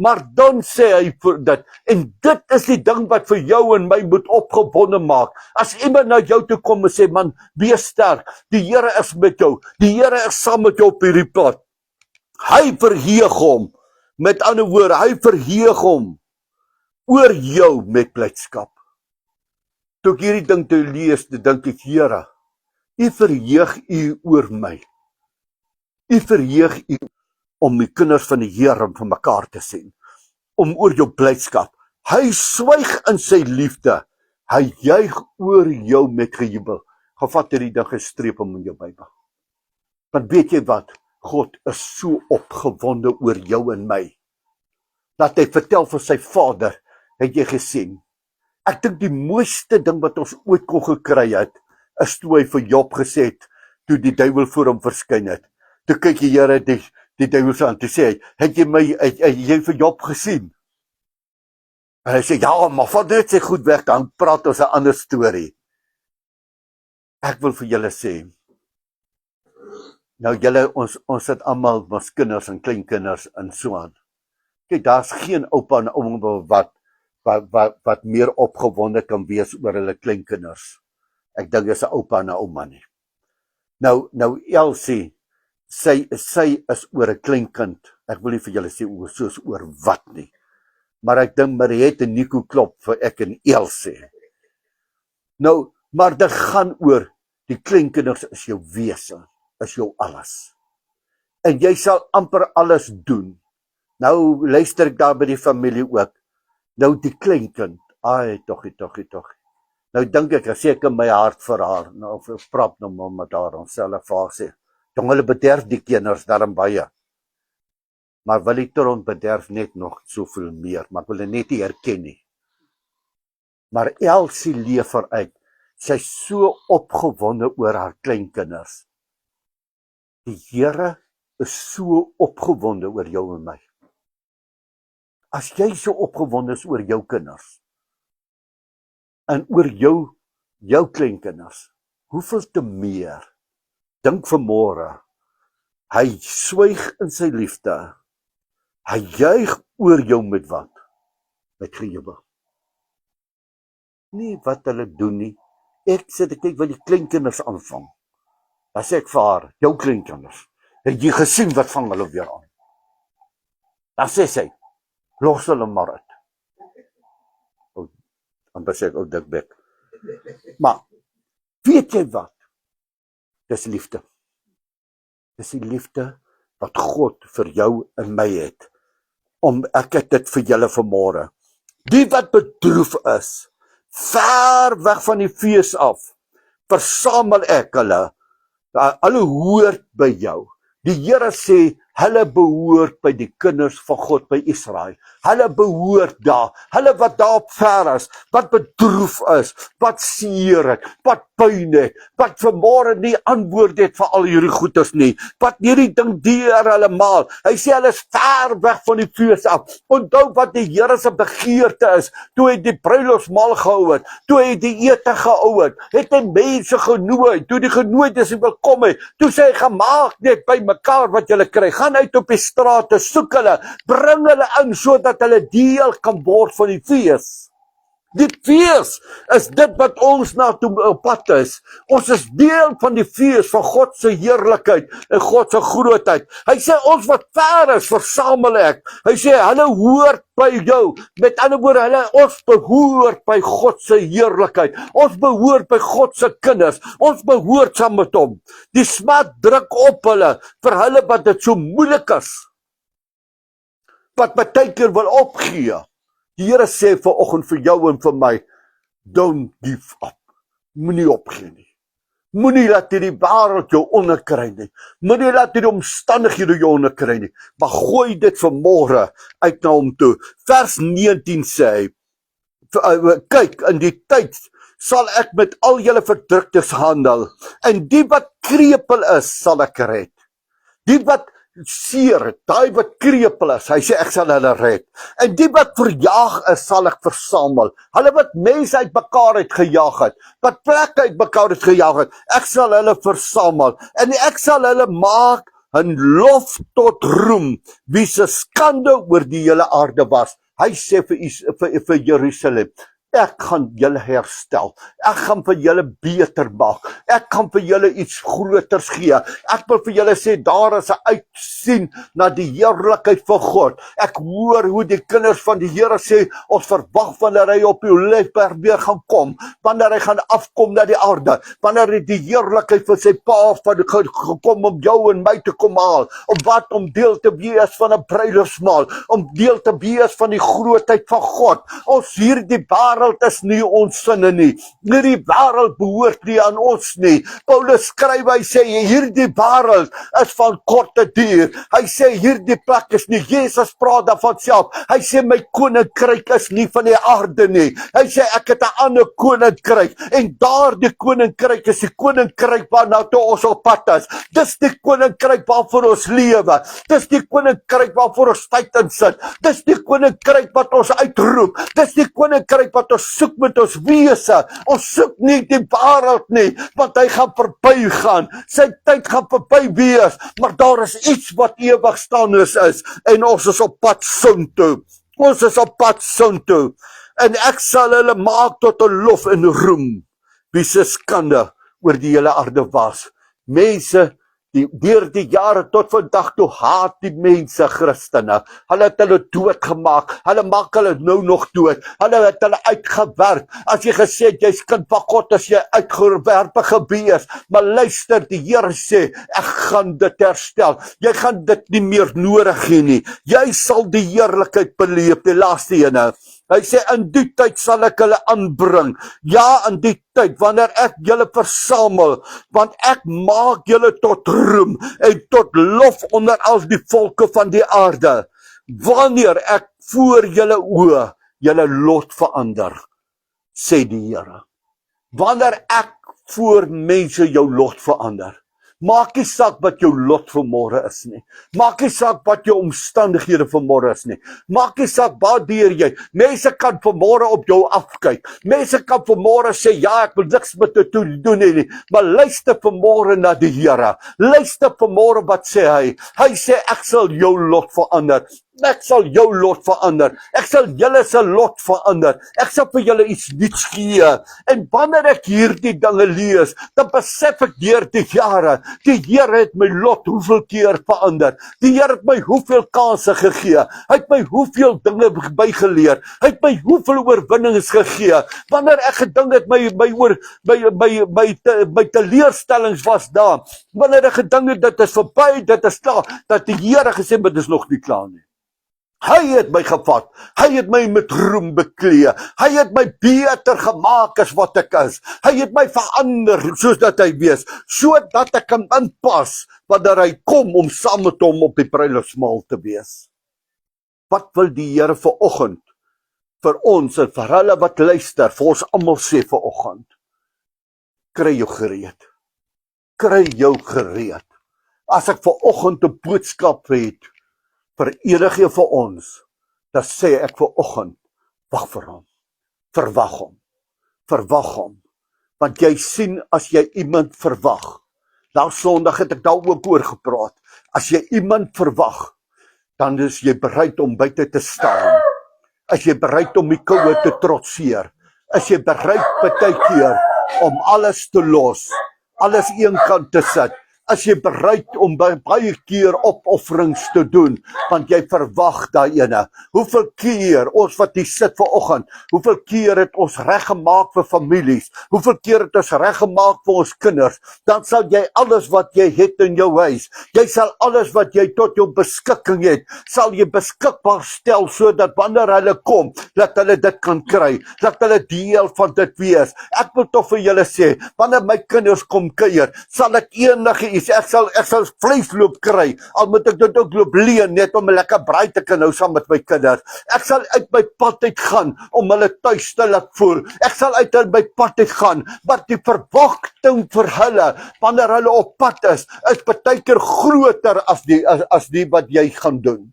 Maar dan sê hy vir dit, en dit is die ding wat vir jou en my moet opgewonde maak. As iemand na jou toe kom en sê, man, wees sterk, die Here is met jou, die Here is saam met jou op hierdie pad. Hy verheug hom, met ander woorde, hy verheug hom oor jou met blydskap. Toe ek hierdie ding te lees, dink ek, Here, U verheug U oor my. U verheug U om die kinders van die Here van mekaar te sien, om oor jou blydskap. Hy swyg in sy liefde, hy juig oor jou met gejubel. Gevat hierdie ding gestreep om in jou Bybel. Want weet jy wat? God is so opgewonde oor jou en my, dat hy vertel vir sy Vader, het jy gesien? Ek dink die mooiste ding wat ons ooit kon gekry het, is toe hy vir Job gesê het, toe die duiwel voor hom verskyn het. Toe kyk die Here die duiwel aan, toe sê hy, het jy vir Job gesien? En hy sê, ja, maar vat net sy goed weg, dan praat ons 'n ander storie. Ek wil vir julle sê, nou julle, ons het almal ons kinders en kleinkinders en so aan. Kyk, daar's geen oupa en ouma wat meer opgewonde kan wees oor hulle kleinkinders. Ek dink dis 'n oupa en 'n ouma nie. Nou Elsie, sy is oor 'n kleinkind. Ek wil nie vir julle sê soos oor wat nie. Maar ek dink Mariette en Nico klop vir ek en El sê. Nou, maar dit gaan oor die kleinkinders is jou wese, is jou alles. En jy sal amper alles doen. Nou luister ek daar by die familie ook. Nou die kleinkind, toggie. Nou dink ek, seker my hart vir haar, nou of ek praat nou met haar, ons sal vir haar sê, jong, hulle bederf die kinders daarin baie. Maar Willie Trond bederf net nog soveel meer, maar ek wil dit net nie herken nie. Maar Elsie leef eruit, sy is so opgewonde oor haar kleinkinders. Die Here is so opgewonde oor jou en my. As jy so opgewonde is oor jou kinders, en oor jou kleinkinders, hoeveel te meer, dink vanmôre, hy swyg in sy liefde, hy juig oor jou met wat? Met gejuwel. Nie wat hulle doen nie, ek sit ek kyk wat die kleinkinders aanvang, dan sê ek vir haar, jou kleinkinders, het jy gesien wat vang hulle weer aan? Dan sê sy, los hulle maar uit. Dan sê ek, dikbek. Maar, weet jy wat? Dis liefde. Dis die liefde wat God vir jou en my het. Ek het dit vir julle vanmôre. Die wat bedroef is, ver weg van die fees af, versamel ek hulle. Hulle hoort by jou. Die Here sê, hulle behoort by die kinders van God, by Israel. Hulle behoort daar. Hulle wat daar op ver is, wat bedroef is, wat seer het, wat pyn het, wat vanmôre nie antwoord het vir al hierdie goeders nie, wat hierdie ding deur hulle maal. Hy sê hulle is ver weg van die fees af. Onthou wat die Here se begeerte is, toe hy die bruilofsmaal gehou het, toe hy die ete gehou het hy mense genooi, toe die genooides wil kom het, toe sê hy, gemaak net by mekaar wat julle kry, gaan uit op die strate, soek hulle, bring hulle in, sodat hulle deel kan word van die fees. Die fees is dit wat ons na toe op pad is. Ons is deel van die fees van God se heerlikheid en God se grootheid. Hy sê, ons wat ver is, versamel ek. Hy sê, hulle hoort by jou. Met ander woorde, ons behoort by God se heerlikheid. Ons behoort by God se kinders. Ons behoort saam met hom. Die smart druk op hulle, vir hulle wat dit so moeilik is. Wat baie keer wil opgee. Die Here sê vanoggend vir jou en vir my, don't give up. Moenie opgee nie. Moenie laat hierdie wêreld jou onderkry nie. Moenie laat hierdie omstandighede jou onderkry nie. Maar gooi dit vanmôre uit na hom toe. Vers 19 sê hy, kyk, in die tyd sal ek met al julle verdruktes handel, en die wat krepeel is, sal ek red. Die wat seer, daai wat krepeel is, hy sê ek sal hulle red. En die wat verjaag is, sal ek versamel. Hulle wat mense uit mekaar uit gejaag het, wat plekke uit mekaar uit gejaag het, ek sal hulle versamel. En ek sal hulle maak 'n lof tot roem, wie se skande oor die hele aarde was. Hy sê vir Jerusalem, ek gaan julle herstel. Ek gaan vir julle beter maak. Ek gaan vir julle iets groters gee. Ek wil vir julle sê, daar is 'n uitsien na die heerlikheid van God. Ek hoor hoe die kinders van die Here sê, ons verwag wanneer hy op die Olyfberg weer gaan kom, wanneer hy gaan afkom na die aarde, wanneer hy die heerlikheid van sy pa gekom om jou en my te kom haal, om deel te wees van 'n bruilofsmaal, om deel te wees van die grootheid van God. Ons hierdie wêreld is nie ons sinne nie. Hierdie wêreld behoort nie aan ons nie. Paulus skryf, hy sê, hierdie wêreld is van korte duur. Hy sê, hierdie plek is nie, Jesus praat daarvan self. Hy sê, my koninkryk is nie van die aarde nie. Hy sê, ek het 'n ander koninkryk, en daardie koninkryk is die koninkryk waarna toe ons op pad is. Dis die koninkryk waarvoor ons lewe. Dis die koninkryk waarvoor ons tyd in sit. Dis die koninkryk wat ons uitroep. Dis die koninkryk wat ons soek met ons wese. Ons soek nie die wêreld nie, want hy gaan verbygaan. Sy tyd gaan verby wees, maar daar is iets wat ewigstaandes is, en ons is op pad soontoe. Ons is op pad soontoe. En ek sal hulle maak tot 'n lof en roem, wie se skande oor die hele aarde was. Mense, Deur die jare tot vandag toe haat die mense Christene. Hulle het hulle doodgemaak. Hulle maak hulle nou nog dood. Hulle het hulle uitgewerk. As jy gesê het jy's kind van God, as jy uitgewerpe gewees, maar luister, die Here sê, ek gaan dit herstel. Jy gaan dit nie meer nodig hê nie. Jy sal die heerlikheid beleef, die laaste ene. Hy sê, in die tyd sal ek hulle aanbring. Ja, in die tyd, wanneer ek julle versamel, want ek maak julle tot roem en tot lof onder al die volke van die aarde. Wanneer ek voor julle oë julle lot verander, sê die Here. Wanneer ek voor mense jou lot verander. Maak nie saak wat jou lot vanmôre is nie. Maak nie saak wat jou omstandighede vanmôre is nie. Maak nie saak waardeur jy. Mense kan vanmôre op jou afkyk. Mense kan vanmôre sê, ja, ek wil niks met dit doen nie. Maar luister vanmôre na die Here. Luister vanmôre wat sê hy. Hy sê, ek sal jou lot verander. Ek sal jou lot verander. Ek sal julle se lot verander. Ek sal vir julle iets nuuts gee. En wanneer ek hierdie dinge lees, dan besef ek deur die jare, die Here het my lot hoeveel keer verander. Die Here het my hoeveel kansse gegee. Hy het my hoeveel dinge bygeleer. Hy het my hoeveel oorwinnings gegee. Wanneer ek gedink het my teleurstellings was daar. Wanneer ek gedink het dit is verby, dit is klaar, dat die Here gesê het dit is nog nie klaar nie. Hy het my gevat, hy het my met roem beklee, hy het my beter gemaak as wat ek is, hy het my verander soos dat hy wees, sodat ek kan inpas, wanneer hy kom om saam met hom op die bruilofsmaal te wees. Wat wil die Here vanoggend vir ons en vir hulle wat luister, vir ons almal sê vanoggend? Kry jou gereed. Kry jou gereed. As ek vanoggend 'n boodskap het, vir enige van ons, dan sê ek vanoggend, wag vir hom, verwag hom, want jy sien, as jy iemand verwag, nou Sondag het ek daar ook oor gepraat, as jy iemand verwag, dan is jy bereid om buite te staan, as jy bereid om die koue te trotseer, as jy bereid baie keer om alles te los, alles een kant te sit, as jy bereid om baie keer opofferings te doen, want jy verwag daai ene. Hoeveel keer, ons wat hier sit vanoggend, hoeveel keer het ons reggemaak vir families, hoeveel keer het ons reggemaak vir ons kinders, dan sal jy alles wat jy het in jou huis, jy sal alles wat jy tot jou beskikking het, sal jy beskikbaar stel, sodat wanneer hulle kom, dat hulle dit kan kry, dat hulle deel van dit wees. Ek wil toch vir julle sê, wanneer my kinders kom kuier, sal ek enige iets, ek sal vleisloop kry, al moet ek dit ook loop leen, net om 'n lekker braai te kan hou saam met my kinders. Ek sal uit my pad uit gaan, om hulle tuis te laat voel. Ek sal uit my pad uit gaan, maar die verwagting vir hulle, wanneer hulle op pad is baie keer groter as die wat jy gaan doen.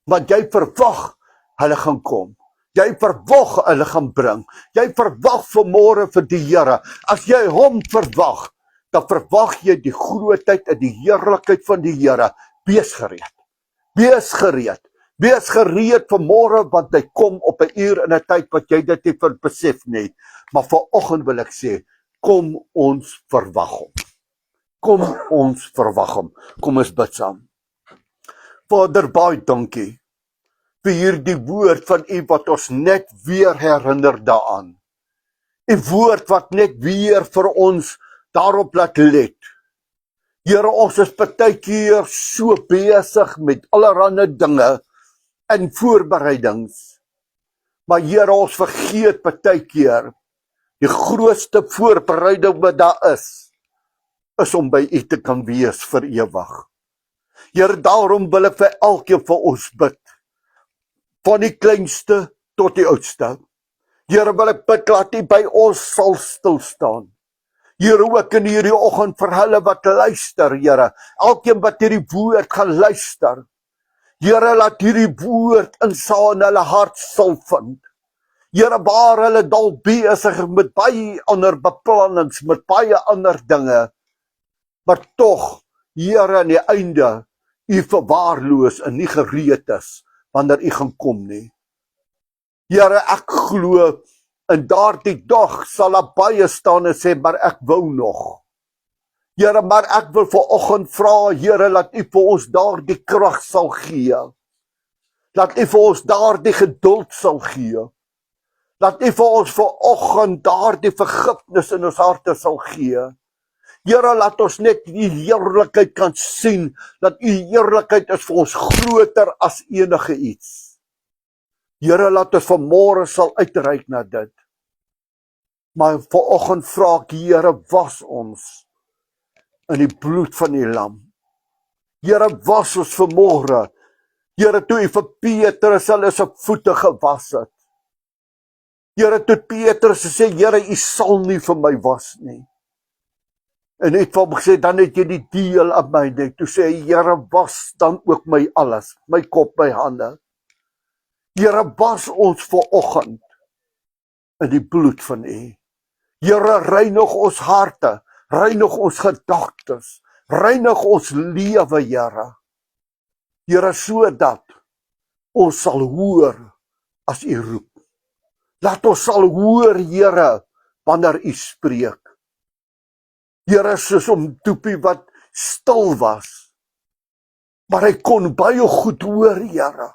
Want jy verwag, hulle gaan kom. Jy verwag, hulle gaan bring. Jy verwag vanmôre vir die Here. As jy hom verwag, dan verwag jy die grootheid en die heerlikheid van die Here. Wees gereed. Wees gereed. Wees gereed vanmôre, want hy kom op 'n uur en 'n tyd wat jy dit nie besef nie. Maar vanoggend wil ek sê, kom ons verwag hom. Kom ons verwag hom. Kom ons bid saam. Vader, baie dankie vir hierdie woord van U wat ons net weer herinner daaraan. U woord wat net weer vir ons daarop laat let. Here, ons is baie keer so besig met allerlei dinge en voorbereidings. Maar Here, ons vergeet baie keer, die grootste voorbereiding wat daar is om by U te kan wees vir ewig. Here, daarom wil ek vir elkeen van ons bid, van die kleinste tot die oudste. Here, wil ek bid, laat U by ons sal stilstaan. Here, ook in hierdie oggend vir hulle wat luister, Here, elkeen wat hierdie woord gaan luister. Here, laat hierdie woord in hulle hart sal vind. Here, waar hulle dalk besig met baie ander beplannings, met baie ander dinge, maar tog, Here, aan die einde, U verwaarloos en nie gereed is, wanneer U gaan kom nie. Here, ek glo, in daardie dag sal daar baie staan en sê, maar ek wou nog. Here, maar ek wil vanoggend vra, Here, dat U vir ons daardie krag sal gee. Dat U vir ons daardie geduld sal gee. Dat U vir ons vanoggend daardie vergifnis in ons harte sal gee. Here, laat ons net U heerlikheid kan sien, dat U heerlikheid is vir ons groter as enige iets. Here, laat ons vanmôre sal uitreik na dit. Maar vanoggend vra ek, Here, was ons in die bloed van die lam. Here, was ons vanmôre. Here, toe U vir Petrus hulle se voete gewas het. Here, toe Petrus sê, Here, U sal nie vir my was nie. En U het vir hom gesê, dan het jy die deel aan my nie. Toe sê hy, Here, was dan ook my alles, my kop, my hande. Here, was ons vanoggend in die bloed van U. Here, reinig ons harte, reinig ons gedagtes, reinig ons lewe, Here. Here, sodat ons sal hoor as U roep. Laat ons sal hoor, Here, wanneer U spreek. Here, soos om Toepie wat stil was, maar hy kon baie goed hoor, Here.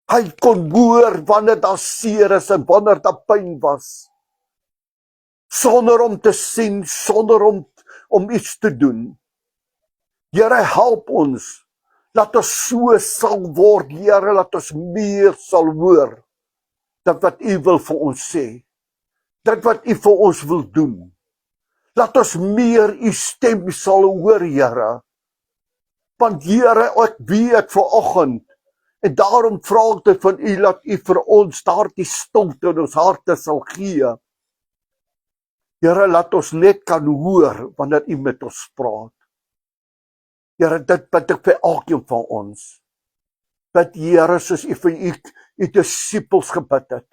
Hy kon hoor wanneer daar seer is en wanneer daar pyn was. Sonder om te sien, sonder om iets te doen. Here, help ons, laat ons so sal word, Here, laat ons meer sal hoor, dat wat U wil vir ons sê, dat wat U vir ons wil doen. Laat ons meer U stem sal hoor, Here. Want Here, ek weet vanoggend, en daarom vra ek dit van U, laat U vir ons daardie stilte in ons harte sal gee. Here, laat ons net kan hoor wanneer U met ons praat. Here, dit bid ek vir elkeen van ons. Bid, Here, soos U vir U disippels gebid het.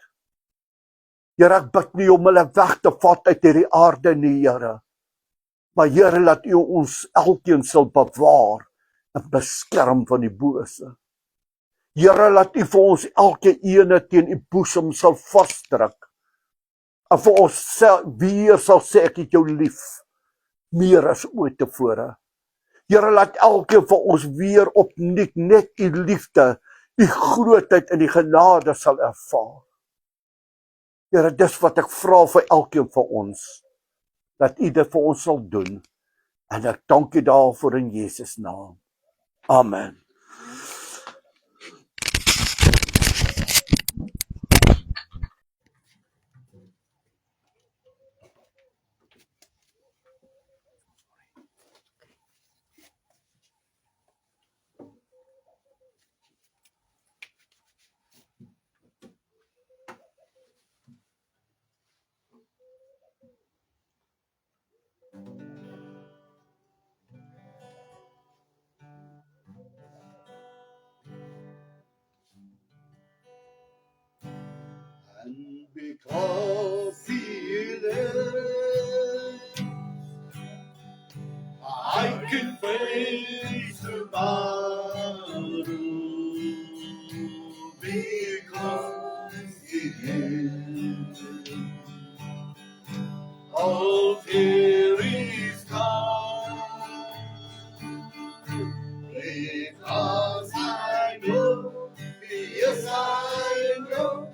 Here, ek bid nie om hulle weg te vat uit hierdie aarde nie, Here. Maar Here, laat U ons elkeen sal bewaar en beskerm van die bose. Here, laat U vir ons elke ene teen U boesem sal vasdruk. En vir ons weer sal sê, ek het jou lief, meer as ooit tevore. Here, laat elkeen van ons weer opnuut net U liefde, U grootheid en die genade sal ervaar. Here, dis wat ek vra vir elkeen van ons, dat U dit vir ons sal doen. En ek dank U daarvoor in Jesus naam. Amen. And because He lives, I can face tomorrow. Because He lives, all fear is gone. Because I know, yes I know,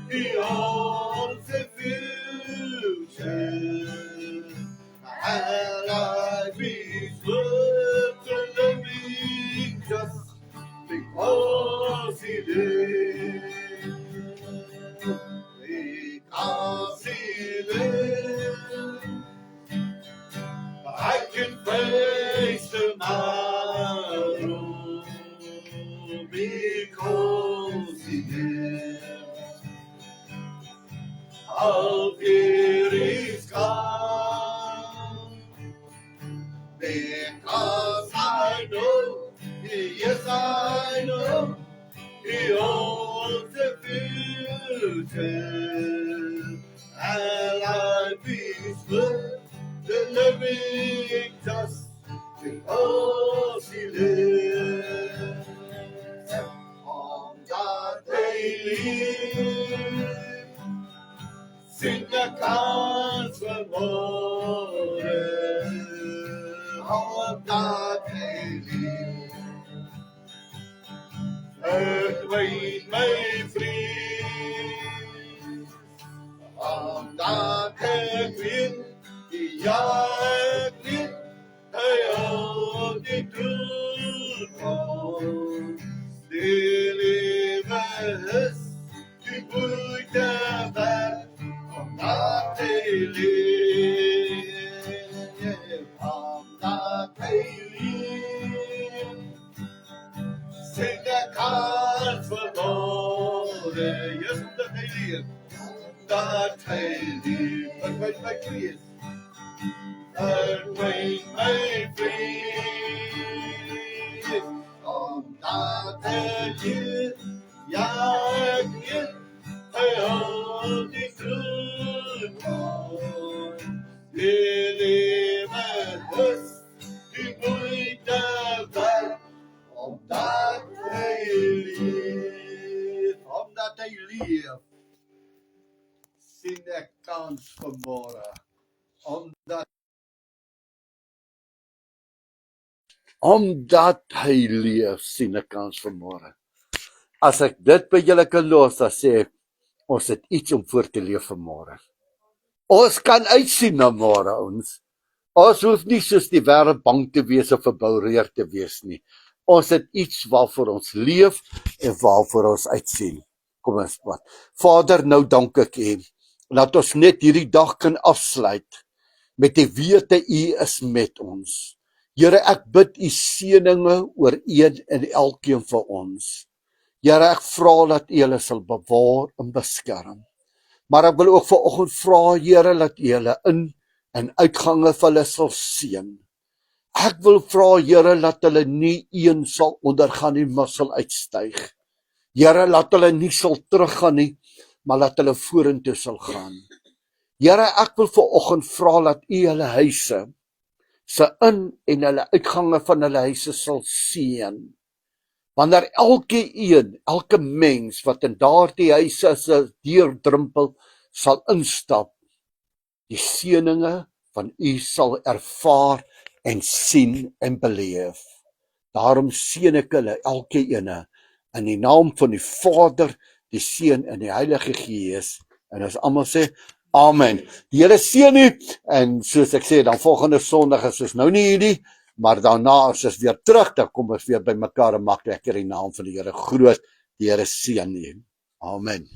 He owns the future, and life is worth living just because He lives. Because He lives, I can face tomorrow. Because He lives, all fear is gone. Because I know, yes I know, He owns the future, and life is worth the living just because He lives. On that daily sing the constant morning. omdat hy leef. Verdwyn my vrees, omdat ek weet, ja ek weet, hy hou die toekoms. Die lewe is die moeite werd, omdat hy leef, omdat hy leef. Sing ek kan verloren, yes, omdat hy leef, omdat hy leef. Verdwyn my vrees, verdwyn my vrees, omdat hy leef, ja ek weet, hy hou die toekoms. Die lewe is die moeite werd, omdat hy leef, omdat hy leef, sien ek kans vanmôre, Omdat hy leef, sien ek kans vanmôre. As ek dit by julle kan los, dan sê ek, ons het iets om voor te leef vanmôre. Ons kan uitsien na môre, ons. Ons hoef nie soos die wêreld bang te wees of verboureerd te wees nie. Ons het iets waarvoor ons leef en waarvoor ons uitsien. Kom ons bid. Vader, nou dank ek U, dat ons net hierdie dag kan afsluit met die wete U is met ons. Here, ek bid U seëninge oor een en elkeen van ons. Here, ek vra dat U hulle sal bewaar en beskerm. Maar ek wil ook vanoggend vra, Here, dat U hulle in en uitgange vir hulle sal seën. Ek wil vra, Here, dat hulle nie een sal ondergaan nie, maar sal uitstyg. Here, laat hulle nie sal teruggaan nie, maar laat hulle vorentoe sal gaan. Here, ek wil vanoggend vra dat U hulle huise, se in en hulle uitgange van hulle huise sal seën. Wanneer elke mens wat in daardie huise se deurdrempel sal instap, die seëninge van U sal ervaar en sien en beleef. Daarom seën ek hulle elkeen in die naam van die Vader, die Seun en die Heilige Gees. En ons almal sê amen. Die Here seën u, en soos ek sê, dan volgende Sondag is ons nou nie hierdie, maar daarna as ons weer terug, dan kom ons weer by mekaar en maak lekker die naam van die Here groot. Die Here seën u. Amen.